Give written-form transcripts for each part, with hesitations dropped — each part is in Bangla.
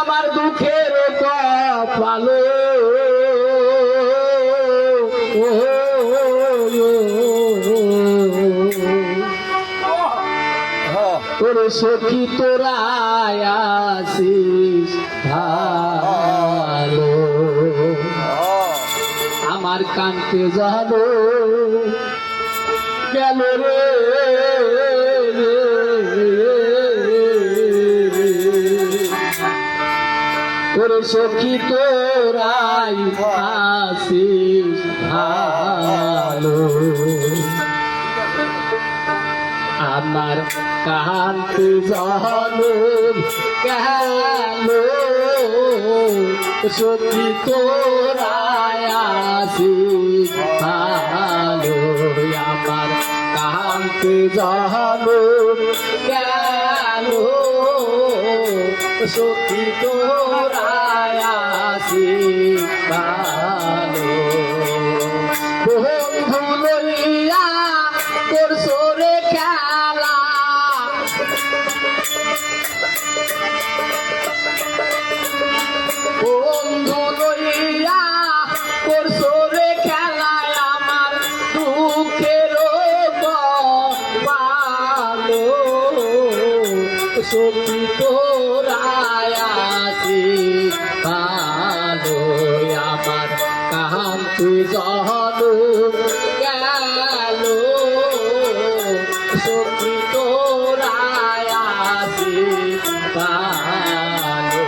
আমার দুঃখের কপালে তোরে সখী তোরা আসিস ভালো আমার কান্তে জানো গেল রে তোরে সখী তোরাই আসিস ভালো আমার কান্তে জানো গেল সখী তোরাই আসিস ভালো আমার কান্তে জানো গেল সখী তোরাই আসিস ভালো বন্ধু লইয়া তোর সরে খেলা বন্ধু লইয়া তোর সরে খেলায় আমার দুঃখের ভালো সখী তোরাই আসিস ভালো আমার কান্তি জানো গেল সখী তোরাই আসিস ভালো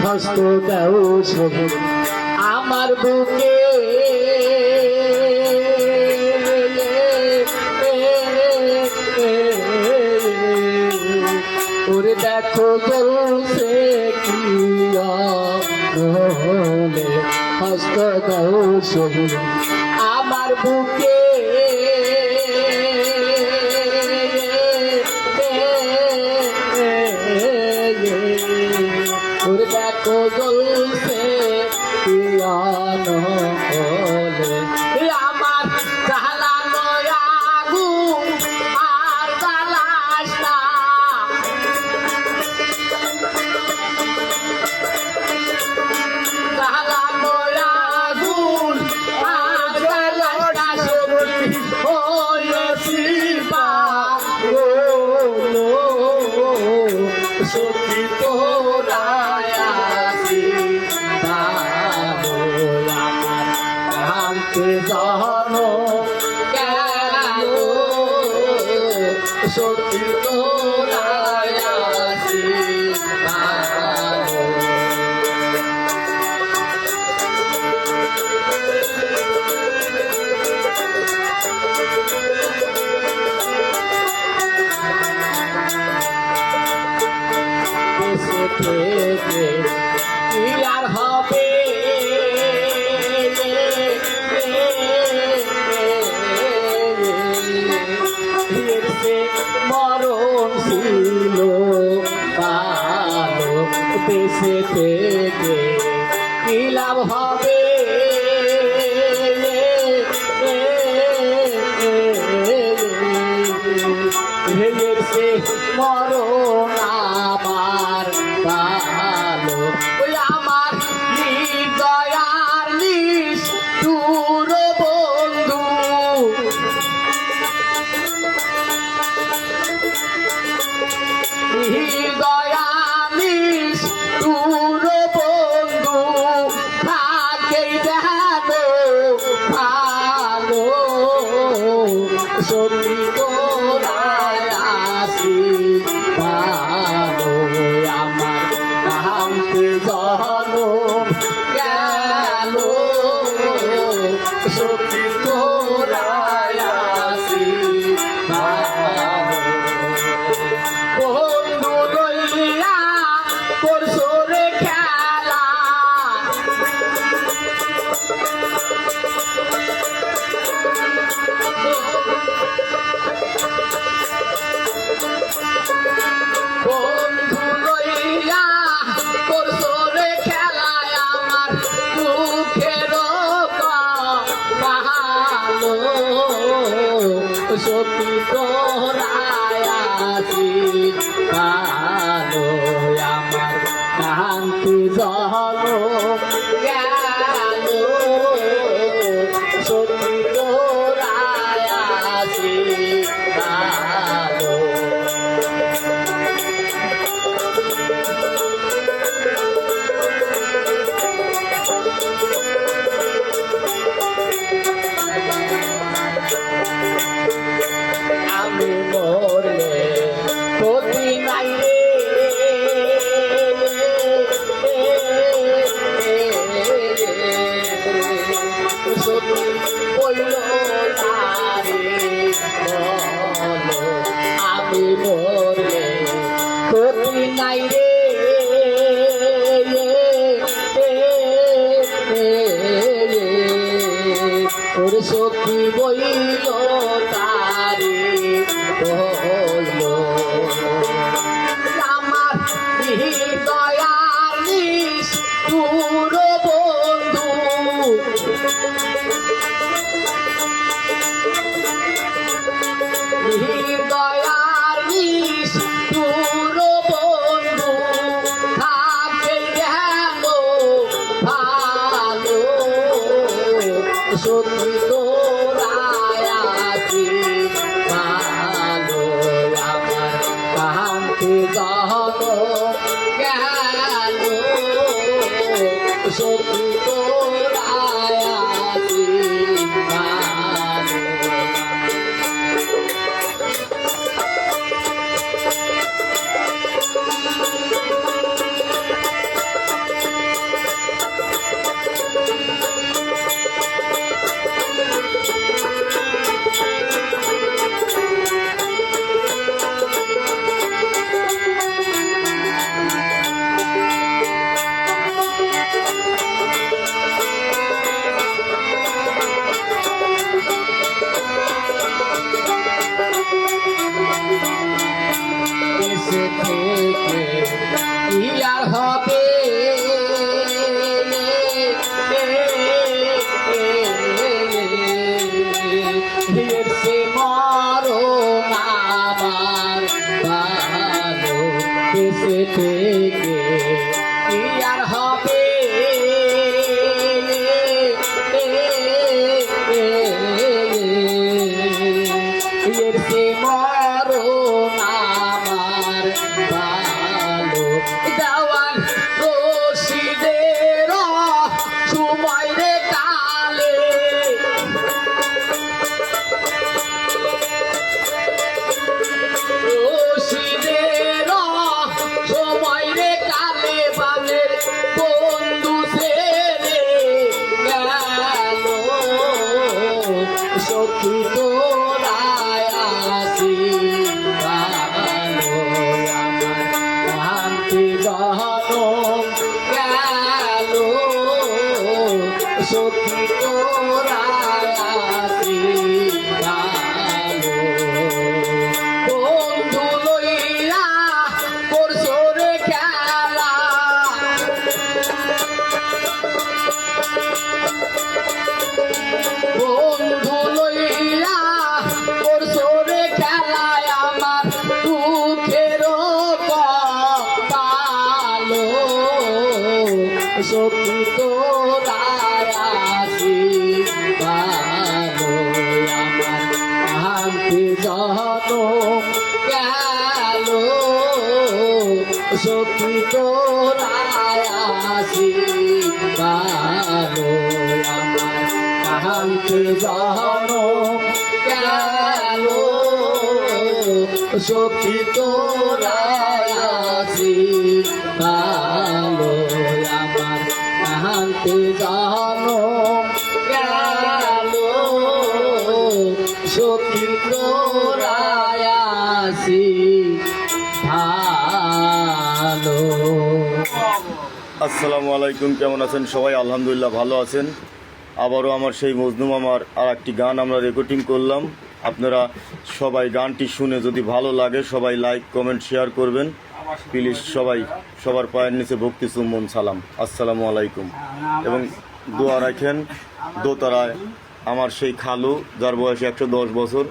হস্ত দেও সবুজ আমার বুকে ওরে দেখো বলছে কি হলে হস্ত দেও সবুজ আমার বুকে ওরে দেখো বলছে পিয়ানো হলে আমার জ্বালানো আগুন আর জ্বালাস না জ্বালানো আগুন আর জ্বালাস না হয়েছি পাগল সখী তোরাই আসিস ভালো আমার কান্তে জানো গেল সখী তোরাই আসিস ভালো থেকে কি আর হবে মরণ ছিল ভালো দেশে থেকে কি লাভ হবে মরণ আমার ভালো ওই আমার হৃদয়ার নিষ্ঠুর বন্ধু হৃদয়ার নিষ্ঠুর বন্ধু থাকে সখী তোরায় আছি ভালো। দেশে থেকে কি আর হবে সে মরণ আমার ভালো। দেশে থেকে কি আর হবে সে মরণ আমার ভালো। দেওয়ান রশিদের সময় রে কালে রশিদের সময় রে কালে বানের বন্ধু ছেড়ে গেল সখী তোরায় আছি ভালো। আমার শান্তি জনম গেল সখী তোরায় আছি ভালো। বন্ধু লইয়া করছো রে খেলা বন্ধু লইয়া করছো রে খেলায় আমার দুঃখের পালো সখী তোরায় আছি ভালো। আমার শান্তি জনম গেল সখী তোরায় আছি ভালো। আমার শান্তি জনম গেল সখী তোরায় আছি ভালো। আমার শান্তি জনম গেল সখী তোরায় আছি ভালো। আসসালামু আলাইকুম, কেমন আছেন সবাই? আলহামদুলিল্লাহ ভালো আছেন। আবারও আমার সেই মজনু মামার আর একটি গান আমরা রেকর্ডিং করলাম। আপনারা সবাই গানটি শুনে যদি ভালো লাগে সবাই লাইক কমেন্ট শেয়ার করবেন প্লিজ। সবাই সবার পায়ের নিচে ভক্তি চুম্বন সালাম। আসসালামু আলাইকুম। এবং দোয়া রাখেন দোতারায় আমার সেই খালু যার বয়স 110 বছর,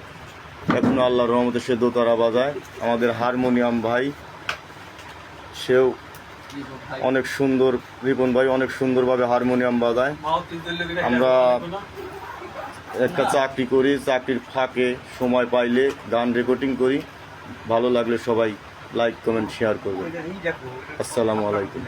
এখনও আল্লাহর রহমতে সে দোতারা বাজায়। আমাদের হারমোনিয়াম ভাই, সেও অনেক সুন্দর, রিপন ভাই অনেক সুন্দরভাবে হারমোনিয়াম বাজায়। আমরা একটা চাকরি করি, চাকরির ফাঁকে সময় পাইলে গান রেকর্ডিং করি। ভালো লাগলে সবাই লাইক কমেন্ট শেয়ার করবেন। আসসালামু আলাইকুম।